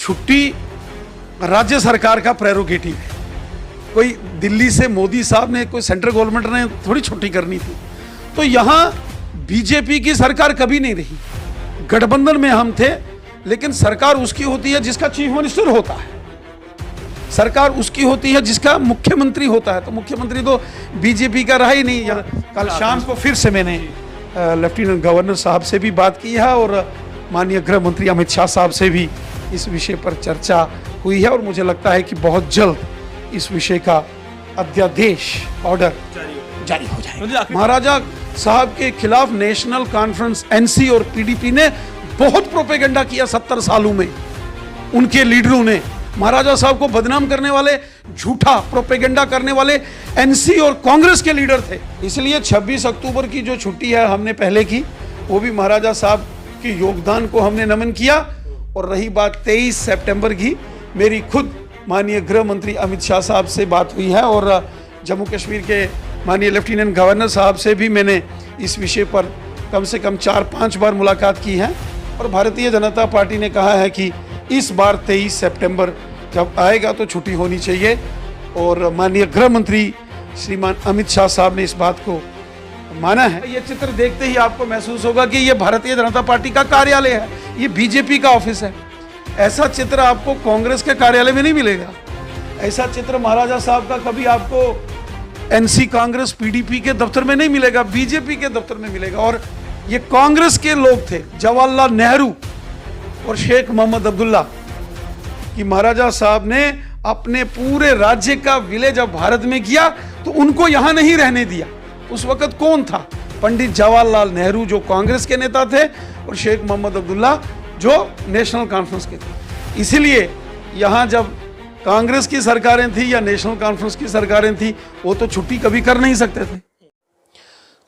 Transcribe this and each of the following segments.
छुट्टी राज्य सरकार का प्रेरोगेटिव है। कोई दिल्ली से मोदी साहब ने, कोई सेंट्रल गवर्नमेंट ने थोड़ी छुट्टी करनी थी। तो यहाँ बीजेपी की सरकार कभी नहीं रही, गठबंधन में हम थे, लेकिन सरकार उसकी होती है जिसका चीफ मिनिस्टर होता है, सरकार उसकी होती है जिसका मुख्यमंत्री होता है। तो मुख्यमंत्री तो बीजेपी का रहा ही नहीं। कल शाम को फिर से मैंने लेफ्टिनेंट गवर्नर साहब से भी बात की है और माननीय गृह मंत्री अमित शाह साहब से भी इस विषय पर चर्चा हुई है और मुझे लगता है कि बहुत जल्द इस विषय का अध्यादेश ऑर्डर जारी हो जाएगा। महाराजा साहब के खिलाफ नेशनल कॉन्फ्रेंस, एनसी और पीडीपी ने बहुत प्रोपेगेंडा किया 70 सालों में। उनके लीडरों ने महाराजा साहब को बदनाम करने वाले, झूठा प्रोपेगेंडा करने वाले एनसी और कांग्रेस के लीडर थे। इसलिए 26 अक्टूबर की जो छुट्टी है हमने पहले की, वो भी महाराजा साहब के योगदान को हमने नमन किया। और रही बात 23 सितंबर की, मेरी खुद माननीय गृह मंत्री अमित शाह साहब से बात हुई है और जम्मू कश्मीर के माननीय लेफ्टिनेंट गवर्नर साहब से भी मैंने इस विषय पर कम से कम 4-5 बार मुलाकात की है। और भारतीय जनता पार्टी ने कहा है कि इस बार 23 सितंबर जब आएगा तो छुट्टी होनी चाहिए। और माननीय गृह मंत्री श्रीमान अमित शाह साहब ने इस बात को माना है। ये चित्र देखते ही आपको महसूस होगा कि ये भारतीय जनता पार्टी का कार्यालय है, ये बीजेपी का ऑफिस है। ऐसा चित्र आपको कांग्रेस के कार्यालय में नहीं मिलेगा। ऐसा चित्र महाराजा साहब का कभी आपको एनसी, कांग्रेस, पीडीपी के दफ्तर में नहीं मिलेगा, बीजेपी के दफ्तर में मिलेगा। और ये कांग्रेस के लोग थे, जवाहरलाल नेहरू और शेख मोहम्मद अब्दुल्ला, कि महाराजा साहब ने अपने पूरे राज्य का विलय जब भारत में किया तो उनको यहां नहीं रहने दिया। उस वक्त कौन था? पंडित जवाहरलाल नेहरू जो कांग्रेस के नेता थे और शेख मोहम्मद अब्दुल्ला जो नेशनल कॉन्फ्रेंस के थे। इसीलिए यहां जब कांग्रेस की सरकारें थी या नेशनल कॉन्फ्रेंस की सरकारें थी, वो तो छुट्टी कभी कर नहीं सकते थे।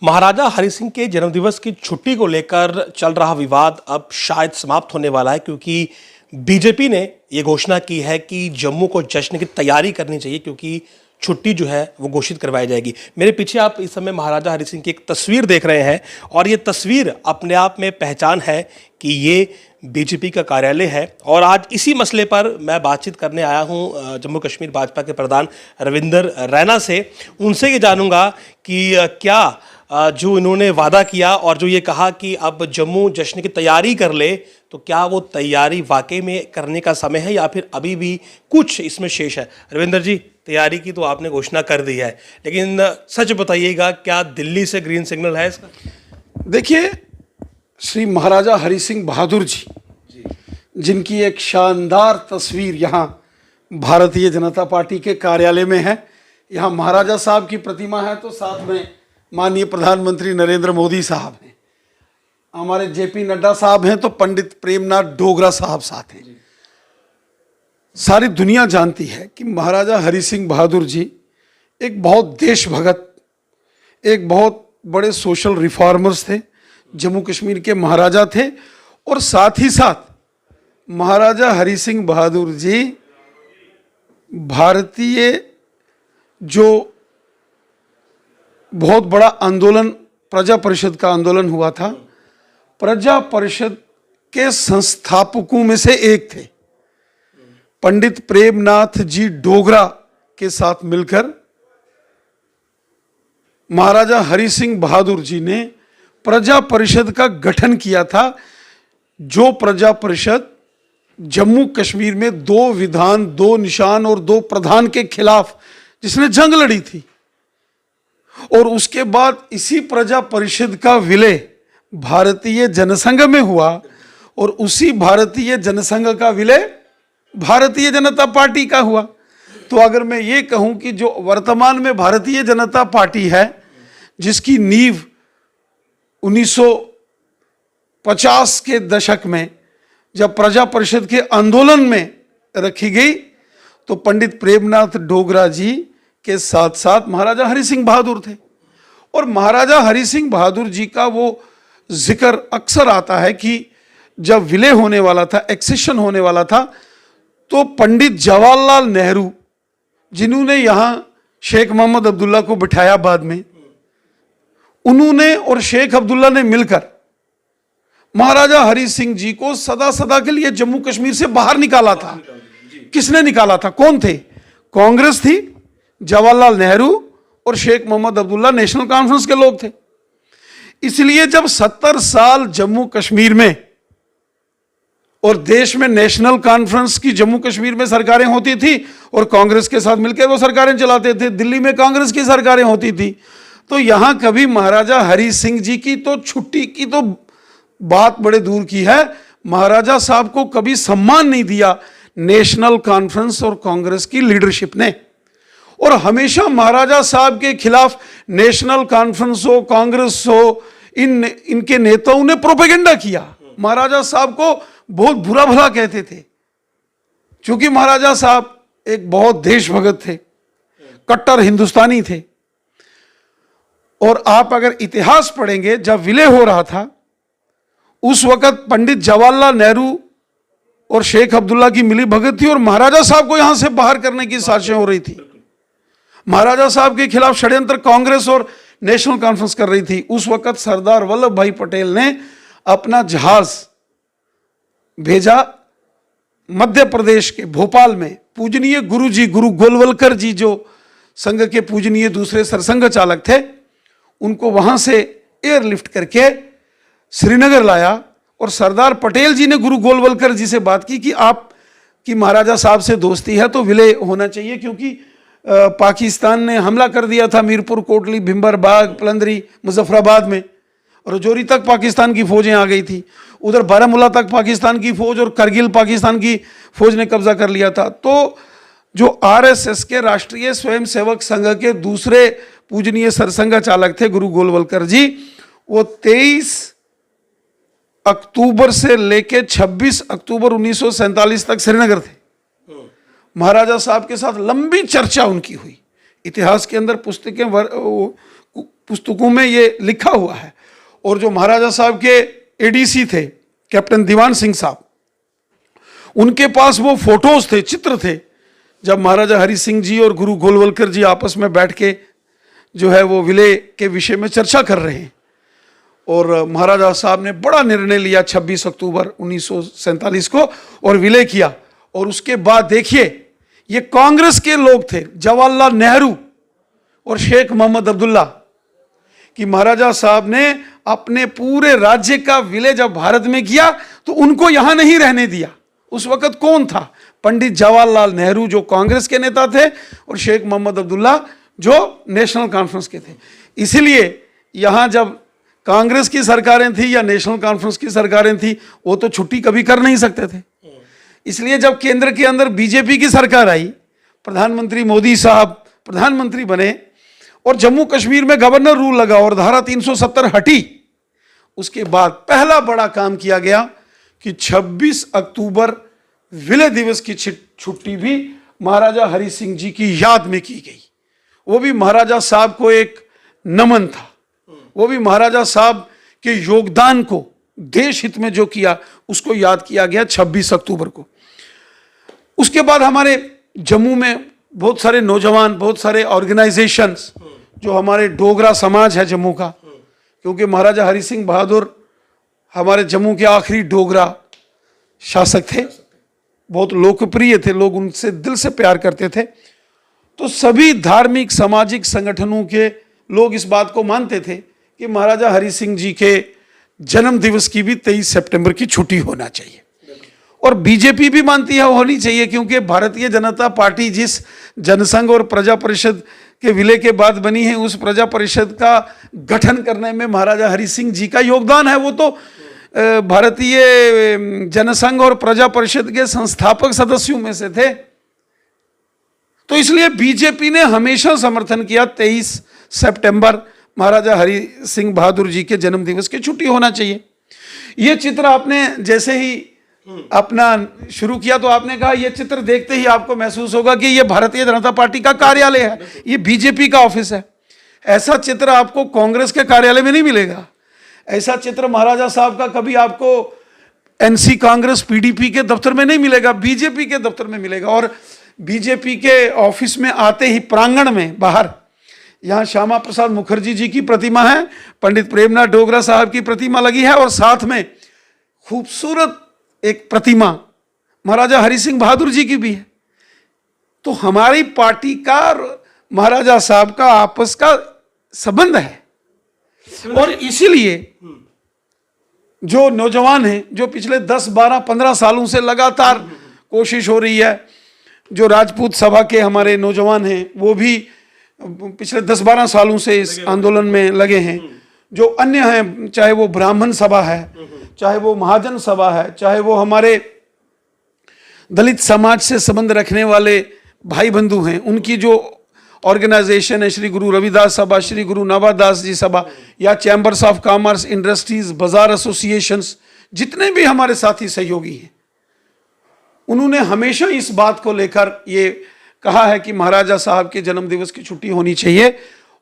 महाराजा हरि सिंह के जन्मदिवस की छुट्टी को लेकर चल रहा विवाद अब शायद समाप्त होने वाला है, क्योंकि बीजेपी ने यह घोषणा की है कि जम्मू को जश्न की तैयारी करनी चाहिए, क्योंकि छुट्टी जो है वो घोषित करवाई जाएगी। मेरे पीछे आप इस समय महाराजा हरि सिंह की एक तस्वीर देख रहे हैं और ये तस्वीर अपने आप में पहचान है कि ये बीजेपी का कार्यालय है। और आज इसी मसले पर मैं बातचीत करने आया हूँ जम्मू कश्मीर भाजपा के प्रधान रविंदर रैना से। उनसे ये जानूंगा कि क्या जो इन्होंने वादा किया और जो ये कहा कि अब जम्मू जश्न की तैयारी कर ले, तो क्या वो तैयारी वाकई में करने का समय है या फिर अभी भी कुछ इसमें शेष है? रविंदर जी, तैयारी की तो आपने घोषणा कर दी है, लेकिन सच बताइएगा, क्या दिल्ली से ग्रीन सिग्नल है इसका? देखिए, श्री महाराजा हरि सिंह बहादुर जी, जिनकी एक शानदार तस्वीर यहाँ भारतीय जनता पार्टी के कार्यालय में है। यहाँ महाराजा साहब की प्रतिमा है, तो साथ में माननीय प्रधानमंत्री नरेंद्र मोदी साहब हैं, हमारे जेपी नड्डा साहब हैं, तो पंडित प्रेमनाथ डोगरा साहब साथ हैं। सारी दुनिया जानती है कि महाराजा हरि सिंह बहादुर जी एक बहुत देशभगत, एक बहुत बड़े सोशल रिफॉर्मर्स थे, जम्मू कश्मीर के महाराजा थे। और साथ ही साथ महाराजा हरि सिंह बहादुर जी भारतीय जो बहुत बड़ा आंदोलन, प्रजा परिषद का आंदोलन हुआ था, प्रजा परिषद के संस्थापकों में से एक थे। पंडित प्रेमनाथ जी डोगरा के साथ मिलकर महाराजा हरि सिंह बहादुर जी ने प्रजा परिषद का गठन किया था, जो प्रजा परिषद जम्मू कश्मीर में 2 विधान, 2 निशान और 2 प्रधान के खिलाफ जिसने जंग लड़ी थी। और उसके बाद इसी प्रजा परिषद का विलय भारतीय जनसंघ में हुआ और उसी भारतीय जनसंघ का विलय भारतीय जनता पार्टी का हुआ। तो अगर मैं ये कहूं कि जो वर्तमान में भारतीय जनता पार्टी है, जिसकी नींव 1950 के दशक में जब प्रजा परिषद के आंदोलन में रखी गई, तो पंडित प्रेमनाथ डोगरा जी के साथ साथ महाराजा हरि सिंह बहादुर थे। और महाराजा हरि सिंह बहादुर जी का वो जिक्र अक्सर आता है कि जब विलय होने वाला था, एक्सेशन होने वाला था, तो पंडित जवाहरलाल नेहरू, जिन्होंने यहाँ शेख मोहम्मद अब्दुल्ला को बिठाया बाद में, उन्होंने और शेख अब्दुल्ला ने मिलकर महाराजा हरि सिंह जी को सदा सदा के लिए जम्मू कश्मीर से बाहर निकाला था। किसने निकाला था? कौन थे? कांग्रेस थी, जवाहरलाल नेहरू और शेख मोहम्मद अब्दुल्ला नेशनल कॉन्फ्रेंस के लोग थे। इसलिए जब 70 साल जम्मू कश्मीर में और देश में नेशनल कॉन्फ्रेंस की जम्मू कश्मीर में सरकारें होती थी और कांग्रेस के साथ मिलकर वो सरकारें चलाते थे, दिल्ली में कांग्रेस की सरकारें होती थी, तो यहां कभी महाराजा हरि सिंह जी की तो छुट्टी की तो बात बड़े दूर की है, महाराजा साहब को कभी सम्मान नहीं दिया नेशनल कॉन्फ्रेंस और कांग्रेस की लीडरशिप ने। और हमेशा महाराजा साहब के खिलाफ नेशनल कॉन्फ्रेंस हो, कांग्रेस हो, इनके नेताओं ने प्रोपेगेंडा किया। महाराजा साहब को बहुत बुरा भला कहते थे, क्योंकि महाराजा साहब एक बहुत देशभगत थे, कट्टर हिंदुस्तानी थे। और आप अगर इतिहास पढ़ेंगे, जब विलय हो रहा था उस वक्त पंडित जवाहरलाल नेहरू और शेख अब्दुल्ला की मिली भगत थी और महाराजा साहब को यहां से बाहर करने की साजिशें हो रही थी। महाराजा साहब के खिलाफ षड्यंत्र कांग्रेस और नेशनल कॉन्फ्रेंस कर रही थी। उस वक्त सरदार वल्लभ भाई पटेल ने अपना जहाज भेजा मध्य प्रदेश के भोपाल में। पूजनीय गुरु जी, गुरु गोलवलकर जी, जो संघ के पूजनीय दूसरे सरसंघ चालक थे, उनको वहां से एयरलिफ्ट करके श्रीनगर लाया। और सरदार पटेल जी ने गुरु गोलवलकर जी से बात की कि आप की महाराजा साहब से दोस्ती है तो विलय होना चाहिए, क्योंकि पाकिस्तान ने हमला कर दिया था मीरपुर, कोटली, भिंबर बाग, पलंदरी, मुजफ्फराबाद में, और रजौरी तक पाकिस्तान की फौजें आ गई थी। उधर बारामूला तक पाकिस्तान की फौज और करगिल पाकिस्तान की फौज ने कब्जा कर लिया था। तो जो आरएसएस के राष्ट्रीय स्वयंसेवक संघ के दूसरे पूजनीय सरसंघ चालक थे गुरु गोलवलकर जी, वो 23 अक्टूबर से लेकर 26 अक्टूबर 1947 तक श्रीनगर थे। महाराजा साहब के साथ लंबी चर्चा उनकी हुई। इतिहास के अंदर पुस्तकों में ये लिखा हुआ है। और जो महाराजा साहब के एडीसी थे कैप्टन दीवान सिंह साहब, उनके पास वो फोटोज थे, चित्र थे, जब महाराजा हरि सिंह जी और गुरु गोलवलकर जी आपस में बैठ के जो है वो विलय के विषय में चर्चा कर रहे हैं। और महाराजा साहब ने बड़ा निर्णय लिया 26 अक्टूबर 1947 को और विलय किया। और उसके बाद देखिए, ये कांग्रेस के लोग थे, जवाहरलाल नेहरू और शेख मोहम्मद अब्दुल्ला, कि महाराजा साहब ने अपने पूरे राज्य का विलय जब भारत में किया तो उनको यहां नहीं रहने दिया। उस वक्त कौन था? पंडित जवाहरलाल नेहरू जो कांग्रेस के नेता थे और शेख मोहम्मद अब्दुल्ला जो नेशनल कॉन्फ्रेंस के थे। इसीलिए यहां जब कांग्रेस की सरकारें थी या नेशनल कॉन्फ्रेंस की सरकारें थी, वो तो छुट्टी कभी कर नहीं सकते थे। इसलिए जब केंद्र के अंदर बीजेपी की सरकार आई, प्रधानमंत्री मोदी साहब प्रधानमंत्री बने और जम्मू कश्मीर में गवर्नर रूल लगा और धारा 370 हटी, उसके बाद पहला बड़ा काम किया गया कि 26 अक्टूबर विलय दिवस की छुट्टी भी महाराजा हरि सिंह जी की याद में की गई। वो भी महाराजा साहब को एक नमन था, वो भी महाराजा साहब के योगदान को, देश हित में जो किया उसको याद किया गया 26 अक्टूबर को। उसके बाद हमारे जम्मू में बहुत सारे नौजवान, बहुत सारे ऑर्गेनाइजेशंस, जो हमारे डोगरा समाज है जम्मू का, क्योंकि महाराजा हरि सिंह बहादुर हमारे जम्मू के आखिरी डोगरा शासक थे, बहुत लोकप्रिय थे, लोग उनसे दिल से प्यार करते थे। तो सभी धार्मिक सामाजिक संगठनों के लोग इस बात को मानते थे कि महाराजा हरि सिंह जी के जन्म दिवस की भी 23 सितंबर की छुट्टी होना चाहिए। और बीजेपी भी मानती है होनी चाहिए, क्योंकि भारतीय जनता पार्टी जिस जनसंघ और प्रजा परिषद के विलय के बाद बनी है, उस प्रजा परिषद का गठन करने में महाराजा हरि सिंह जी का योगदान है। वो तो भारतीय जनसंघ और प्रजा परिषद के संस्थापक सदस्यों में से थे। तो इसलिए बीजेपी ने हमेशा समर्थन किया 23 सितंबर महाराजा हरि सिंह बहादुर जी के जन्म दिवस की छुट्टी होना चाहिए। यह चित्र आपने जैसे ही अपना शुरू किया तो आपने कहा, यह चित्र देखते ही आपको महसूस होगा कि यह भारतीय जनता पार्टी का कार्यालय है, यह बीजेपी का ऑफिस है। ऐसा चित्र आपको कांग्रेस के कार्यालय में नहीं मिलेगा। ऐसा चित्र महाराजा साहब का कभी आपको एनसी कांग्रेस पीडीपी के दफ्तर में नहीं मिलेगा, बीजेपी के दफ्तर में मिलेगा। और बीजेपी के ऑफिस में आते ही प्रांगण में बाहर यहाँ श्यामा प्रसाद मुखर्जी जी की प्रतिमा है, पंडित प्रेमनाथ डोगरा साहब की प्रतिमा लगी है, और साथ में खूबसूरत एक प्रतिमा महाराजा हरि सिंह बहादुर जी की भी है। तो हमारी पार्टी का और महाराजा साहब का आपस का संबंध है, और इसीलिए जो नौजवान हैं, जो पिछले 10, 12, 15 सालों से लगातार कोशिश हो रही है, जो राजपूत सभा के हमारे नौजवान हैं वो भी पिछले 10, 12 सालों से इस आंदोलन में लगे हैं, जो अन्य हैं, चाहे वो ब्राह्मण सभा है, चाहे वो महाजन सभा है, चाहे वो हमारे दलित समाज से संबंध रखने वाले भाई बंधु हैं, उनकी जो ऑर्गेनाइजेशन है, श्री गुरु रविदास सभा, श्री गुरु नाभादास जी सभा, या चैम्बर्स ऑफ कॉमर्स, इंडस्ट्रीज, बाजार एसोसिएशंस, जितने भी हमारे साथी सहयोगी हैं, उन्होंने हमेशा इस बात को लेकर ये कहा है कि महाराजा साहब के जन्म दिवस की छुट्टी होनी चाहिए,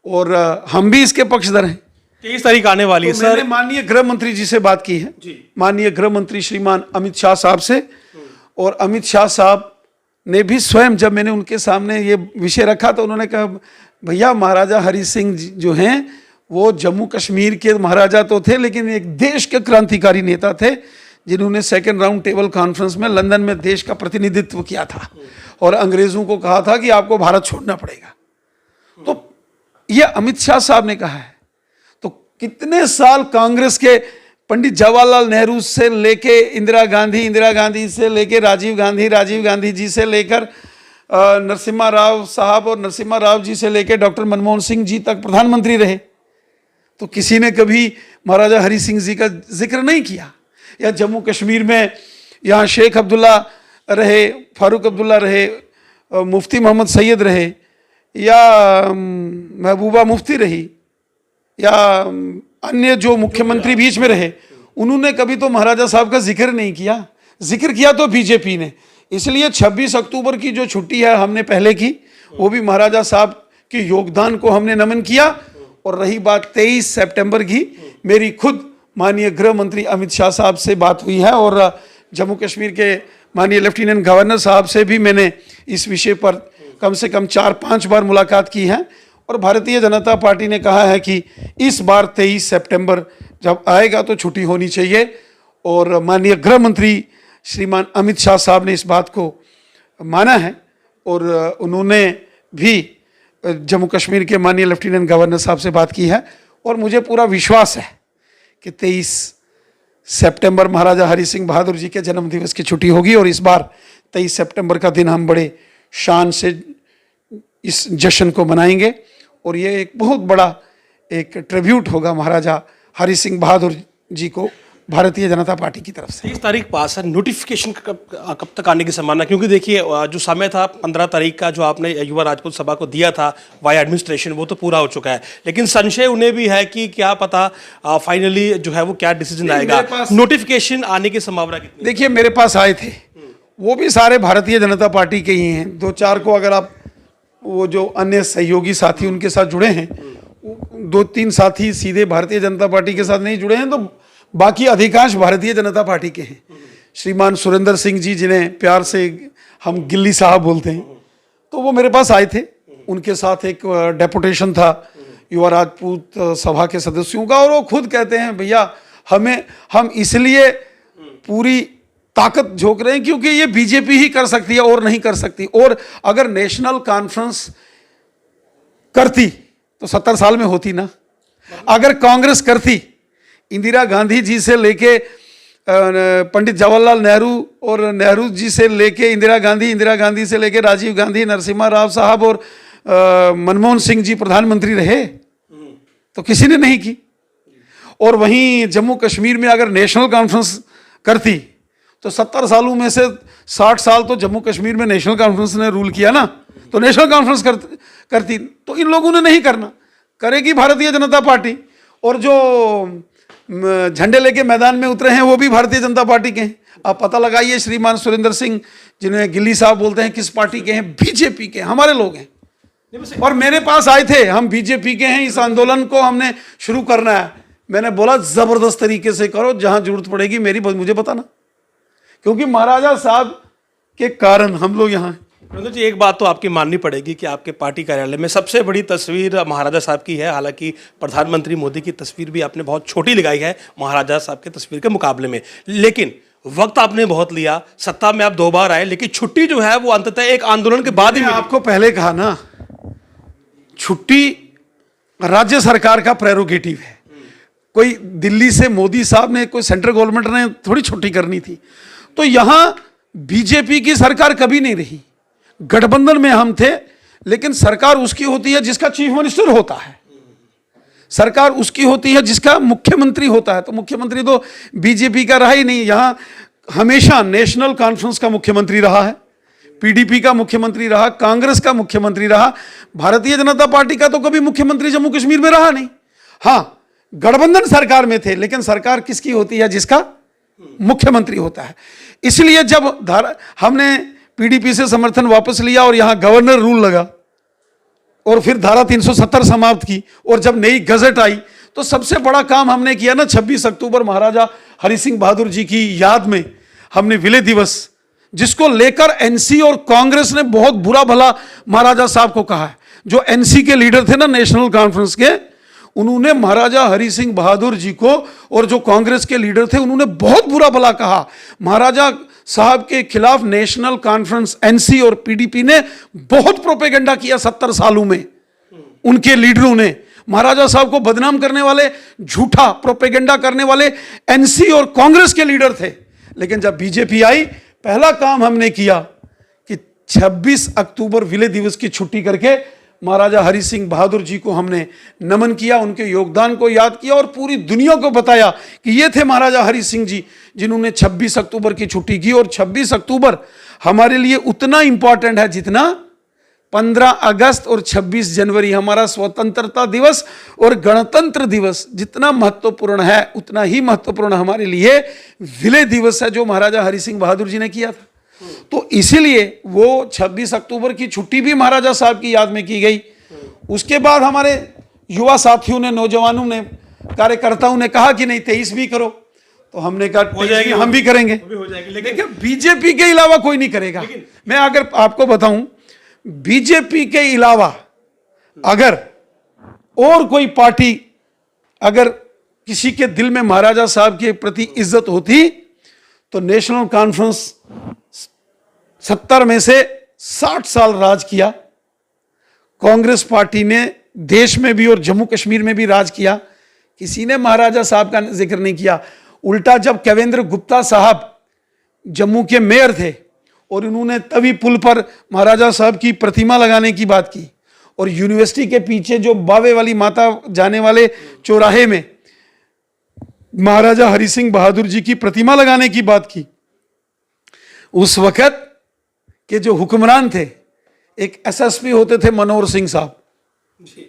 और हम भी इसके पक्षधर हैं। 23 तारीख आने वाली है तो सर। मैंने माननीय गृह मंत्री जी से बात की है, माननीय गृह मंत्री श्रीमान अमित शाह साहब से, और अमित शाह साहब ने भी स्वयं, जब मैंने उनके सामने ये विषय रखा तो उन्होंने कहा, भैया महाराजा हरि सिंह जो हैं वो जम्मू कश्मीर के महाराजा तो थे, लेकिन एक देश के क्रांतिकारी नेता थे, जिन्होंने सेकेंड राउंड टेबल कॉन्फ्रेंस में लंदन में देश का प्रतिनिधित्व किया था और अंग्रेजों को कहा था कि आपको भारत छोड़ना पड़ेगा। तो ये अमित शाह साहब ने कहा है। तो कितने साल कांग्रेस के पंडित जवाहरलाल नेहरू से लेके इंदिरा गांधी से लेके राजीव गांधी जी से लेकर नरसिम्हा राव साहब और नरसिम्हा राव जी से लेके डॉक्टर मनमोहन सिंह जी तक प्रधानमंत्री रहे, तो किसी ने कभी महाराजा हरि सिंह जी का जिक्र नहीं किया। या जम्मू कश्मीर में यहाँ शेख अब्दुल्ला रहे, फारूक अब्दुल्ला रहे, मुफ्ती मोहम्मद सैयद रहे, या महबूबा मुफ्ती रही, या अन्य जो मुख्यमंत्री बीच में रहे, उन्होंने कभी तो महाराजा साहब का जिक्र नहीं किया। जिक्र किया तो बीजेपी ने। इसलिए 26 अक्टूबर की जो छुट्टी है हमने पहले की, वो भी महाराजा साहब के योगदान को हमने नमन किया। और रही बात 23 सितंबर की, मेरी खुद माननीय गृह मंत्री अमित शाह साहब से बात हुई है, और जम्मू कश्मीर के माननीय लेफ्टिनेंट गवर्नर साहब से भी मैंने इस विषय पर कम से कम 4-5 बार मुलाकात की है। और भारतीय जनता पार्टी ने कहा है कि इस बार 23 सितंबर जब आएगा तो छुट्टी होनी चाहिए, और माननीय गृह मंत्री श्रीमान अमित शाह साहब ने इस बात को माना है, और उन्होंने भी जम्मू कश्मीर के माननीय लेफ्टिनेंट गवर्नर साहब से बात की है। और मुझे पूरा विश्वास है कि 23 सितंबर महाराजा हरि सिंह बहादुर जी के जन्म दिवस की छुट्टी होगी, और इस बार 23 सितंबर का दिन हम बड़े शान से इस जश्न को मनाएंगे, और ये एक बहुत बड़ा एक ट्रिब्यूट होगा महाराजा हरि सिंह बहादुर जी को भारतीय जनता पार्टी की तरफ से। 23 तारीख पास है, नोटिफिकेशन कब तक आने की संभावना? क्योंकि देखिए जो समय था 15 तारीख का जो आपने युवा राजपूत सभा को दिया था वाया एडमिनिस्ट्रेशन, वो तो पूरा हो चुका है, लेकिन संशय उन्हें भी है कि क्या पता फाइनली जो है वो क्या डिसीजन आएगा। नोटिफिकेशन आने की संभावना कितनी? देखिए मेरे पास आए थे, वो भी सारे भारतीय जनता पार्टी के ही हैं। 2-4 को अगर आप वो जो अन्य सहयोगी साथी उनके साथ जुड़े हैं, 2-3 साथी सीधे भारतीय जनता पार्टी के साथ नहीं जुड़े हैं, तो बाकी अधिकांश भारतीय जनता पार्टी के हैं। श्रीमान सुरेंद्र सिंह जी, जिन्हें प्यार से हम गिल्ली साहब बोलते हैं, तो वो मेरे पास आए थे। उनके साथ एक डेपुटेशन था युवा राजपूत सभा के सदस्यों का, और वो खुद कहते हैं भैया हम इसलिए पूरी ताकत झोंक रहे हैं क्योंकि ये बीजेपी ही कर सकती है और नहीं कर सकती। और अगर नेशनल कॉन्फ्रेंस करती तो 70 साल में होती ना। अगर कांग्रेस करती, इंदिरा गांधी जी से लेके पंडित जवाहरलाल नेहरू, और नेहरू जी से लेके इंदिरा गांधी से लेके राजीव गांधी, नरसिम्हा राव साहब और मनमोहन सिंह जी प्रधानमंत्री रहे, तो किसी ने नहीं की। और वहीं जम्मू कश्मीर में अगर नेशनल कॉन्फ्रेंस करती तो 70 सालों में से 60 साल तो जम्मू कश्मीर में नेशनल कॉन्फ्रेंस ने रूल किया ना, तो नेशनल कॉन्फ्रेंस करती। तो इन लोगों ने नहीं करना, करेगी भारतीय जनता पार्टी। और जो झंडे लेके मैदान में उतरे हैं वो भी भारतीय जनता पार्टी के हैं। आप पता लगाइए, श्रीमान सुरेंद्र सिंह, जिन्हें गिल्ली साहब बोलते हैं, किस पार्टी के हैं? बीजेपी के, हमारे लोग हैं। और मेरे पास आए थे, हम बीजेपी के हैं, इस आंदोलन को हमने शुरू करना है। मैंने बोला जबरदस्त तरीके से करो, जहां जरूरत पड़ेगी मुझे बताना, क्योंकि महाराजा साहब के कारण हम लोग यहाँ हैं। नंदू जी, एक बात तो आपकी माननी पड़ेगी कि आपके पार्टी कार्यालय में सबसे बड़ी तस्वीर महाराजा साहब की है। हालांकि प्रधानमंत्री मोदी की तस्वीर भी आपने बहुत छोटी लगाई है महाराजा साहब की तस्वीर के मुकाबले में, लेकिन वक्त आपने बहुत लिया। सत्ता में आप 2 बार आए, लेकिन छुट्टी जो है वो अंततः एक आंदोलन के बाद ही मैंने आपको पहले कहा ना, छुट्टी राज्य सरकार का प्रेरोगेटिव है। कोई दिल्ली से मोदी साहब ने, कोई सेंट्रल गवर्नमेंट ने थोड़ी छुट्टी करनी थी। तो यहां बीजेपी की सरकार कभी नहीं रही। गठबंधन में हम थे, लेकिन सरकार उसकी होती है जिसका चीफ मिनिस्टर होता है, सरकार उसकी होती है जिसका मुख्यमंत्री होता है। तो मुख्यमंत्री तो बीजेपी का रहा ही नहीं। यहां हमेशा नेशनल कॉन्फ्रेंस का मुख्यमंत्री रहा है, पीडीपी का मुख्यमंत्री रहा, कांग्रेस का मुख्यमंत्री रहा। भारतीय जनता पार्टी का तो कभी मुख्यमंत्री जम्मू कश्मीर में रहा नहीं। हां, गठबंधन सरकार में थे, लेकिन सरकार किसकी होती है? जिसका मुख्यमंत्री होता है। इसलिए जब हमने पीडीपी से समर्थन वापस लिया और यहां गवर्नर रूल लगा और फिर धारा 370 समाप्त की, और जब नई गजट आई, तो सबसे बड़ा काम हमने किया ना, 26 अक्टूबर महाराजा हरि सिंह बहादुर जी की याद में हमने विलय दिवस, जिसको लेकर एनसी और कांग्रेस ने बहुत बुरा भला महाराजा साहब को कहा है। जो एनसी के लीडर थे ना, नेशनल कॉन्फ्रेंस के, उन्होंने महाराजा हरि सिंह बहादुर जी को, और जो कांग्रेस के लीडर थे उन्होंने बहुत बुरा भला कहा। महाराजा साहब के खिलाफ नेशनल कॉन्फ्रेंस, एनसी और पीडीपी ने बहुत प्रोपेगेंडा किया 70 सालों में। उनके लीडरों ने महाराजा साहब को बदनाम करने वाले, झूठा प्रोपेगेंडा करने वाले एनसी और कांग्रेस के लीडर थे। लेकिन जब बीजेपी आई, पहला काम हमने किया कि 26 अक्टूबर विलय दिवस की छुट्टी करके महाराजा हरि सिंह बहादुर जी को हमने नमन किया, उनके योगदान को याद किया और पूरी दुनिया को बताया कि ये थे महाराजा हरि सिंह जी जिन्होंने 26 अक्टूबर की छुट्टी की। और 26 अक्टूबर हमारे लिए उतना इंपॉर्टेंट है जितना 15 अगस्त और 26 जनवरी हमारा स्वतंत्रता दिवस और गणतंत्र दिवस जितना महत्वपूर्ण है, उतना ही महत्वपूर्ण हमारे लिए विलय दिवस है जो महाराजा हरि सिंह बहादुर जी ने किया था। तो इसीलिए वो 26 अक्टूबर की छुट्टी भी महाराजा साहब की याद में की गई। उसके बाद हमारे युवा साथियों ने, नौजवानों ने, कार्यकर्ताओं ने कहा कि नहीं 23 भी करो, तो हमने कहा हो जाएगी, हम भी करेंगे, हो जाएगी। लेकिन बीजेपी के अलावा कोई नहीं करेगा। मैं अगर आपको बताऊं, बीजेपी के अलावा अगर और कोई पार्टी, अगर किसी के दिल में महाराजा साहब के प्रति इज्जत होती, तो नेशनल कॉन्फ्रेंस 70 में से 60 साल राज किया। कांग्रेस पार्टी ने देश में भी और जम्मू कश्मीर में भी राज किया, किसी ने महाराजा साहब का जिक्र नहीं किया। उल्टा जब केवेंद्र गुप्ता साहब जम्मू के मेयर थे और उन्होंने तवी पुल पर महाराजा साहब की प्रतिमा लगाने की बात की, और यूनिवर्सिटी के पीछे जो बावे वाली माता जाने वाले चौराहे में महाराजा हरि सिंह बहादुर जी की प्रतिमा लगाने की बात की, उस वक्त के जो हुक्मरान थे, एक एसएसपी होते थे मनोहर सिंह साहब,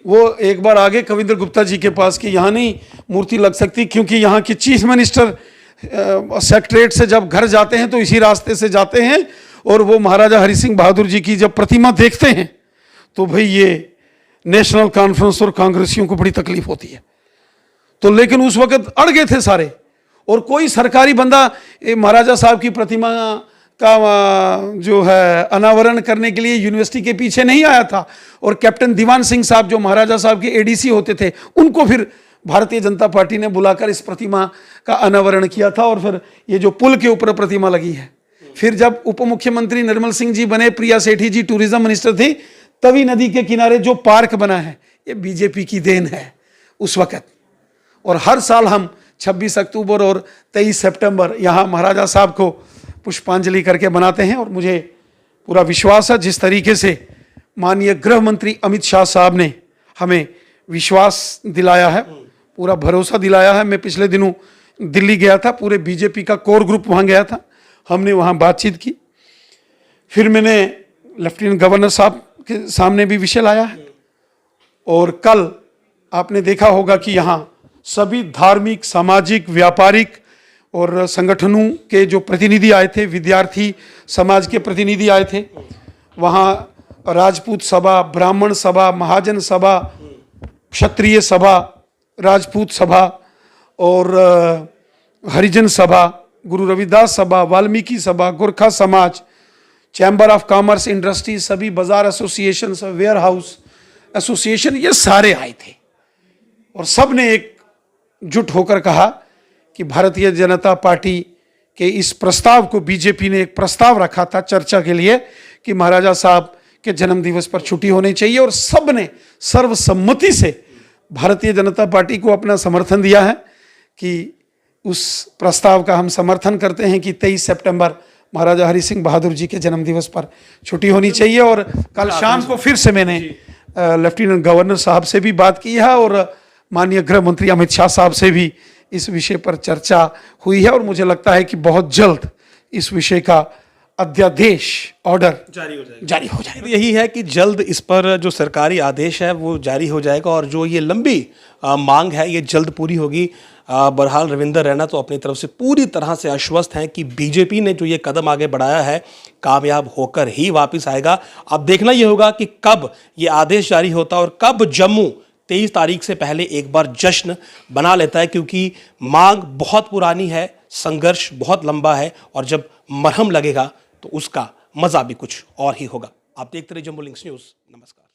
वो एक बार आगे कविंद्र गुप्ता जी के पास कि यहाँ नहीं मूर्ति लग सकती, क्योंकि यहाँ के चीफ मिनिस्टर सेक्रेटरीट से जब घर जाते हैं तो इसी रास्ते से जाते हैं, और वो महाराजा हरि सिंह बहादुर जी की जब प्रतिमा देखते हैं तो भाई ये नेशनल कॉन्फ्रेंस और कांग्रेसियों को बड़ी तकलीफ होती है। तो लेकिन उस वक्त अड़ गए थे सारे, और कोई सरकारी बंदा महाराजा साहब की प्रतिमा का जो है अनावरण करने के लिए यूनिवर्सिटी के पीछे नहीं आया था। और कैप्टन दीवान सिंह साहब जो महाराजा साहब के एडीसी होते थे, उनको फिर भारतीय जनता पार्टी ने बुलाकर इस प्रतिमा का अनावरण किया था। और फिर ये जो पुल के ऊपर प्रतिमा लगी है, फिर जब उप मुख्यमंत्री निर्मल सिंह जी बने, प्रिया सेठी जी टूरिज्म मिनिस्टर थी, तवी नदी के किनारे जो पार्क बना है, ये बीजेपी की देन है उस वक्त। और हर साल हम 26 अक्टूबर और 23 सितंबर यहाँ महाराजा साहब को पुष्पांजलि करके बनाते हैं। और मुझे पूरा विश्वास है, जिस तरीके से माननीय गृह मंत्री अमित शाह साहब ने हमें विश्वास दिलाया है, पूरा भरोसा दिलाया है। मैं पिछले दिनों दिल्ली गया था, पूरे बीजेपी का कोर ग्रुप वहाँ गया था, हमने वहाँ बातचीत की। फिर मैंने लेफ्टिनेंट गवर्नर साहब के सामने भी विषय लाया है। और कल आपने देखा होगा कि यहाँ सभी धार्मिक, सामाजिक, व्यापारिक और संगठनों के जो प्रतिनिधि आए थे, विद्यार्थी समाज के प्रतिनिधि आए थे। वहाँ राजपूत सभा, ब्राह्मण सभा, महाजन सभा, क्षत्रिय सभा, राजपूत सभा और हरिजन सभा, गुरु रविदास सभा, वाल्मीकि सभा, गोरखा समाज, चैम्बर ऑफ कॉमर्स, इंडस्ट्री, सभी बाजार एसोसिएशन, वेयर हाउस एसोसिएशन, ये सारे आए थे और सब ने एकजुट होकर कहा कि भारतीय जनता पार्टी के इस प्रस्ताव को, बीजेपी ने एक प्रस्ताव रखा था चर्चा के लिए कि महाराजा साहब के जन्म दिवस पर छुट्टी होनी चाहिए, और सब ने सर्वसम्मति से भारतीय जनता पार्टी को अपना समर्थन दिया है कि उस प्रस्ताव का हम समर्थन करते हैं कि 23 सितंबर महाराजा हरि सिंह बहादुर जी के जन्म दिवस पर छुट्टी होनी चाहिए। और कल शाम को फिर से मैंने लेफ्टिनेंट गवर्नर साहब से भी बात की है और माननीय गृह मंत्री अमित शाह साहब से भी इस विषय पर चर्चा हुई है, और मुझे लगता है कि बहुत जल्द इस विषय का अध्यादेश ऑर्डर जारी हो जाएगा। यही है कि जल्द इस पर जो सरकारी आदेश है वो जारी हो जाएगा और जो ये लंबी मांग है ये जल्द पूरी होगी। बहरहाल रविंदर रैना तो अपनी तरफ से पूरी तरह से आश्वस्त हैं कि बीजेपी ने जो ये कदम आगे बढ़ाया है कामयाब होकर ही वापस आएगा। अब देखना ये होगा कि कब ये आदेश जारी होता है और कब जम्मू 23 तारीख से पहले एक बार जश्न बना लेता है, क्योंकि मांग बहुत पुरानी है, संघर्ष बहुत लंबा है और जब मरहम लगेगा तो उसका मजा भी कुछ और ही होगा। आप देखते रहिए जम्मू लिंक्स न्यूज़। नमस्कार।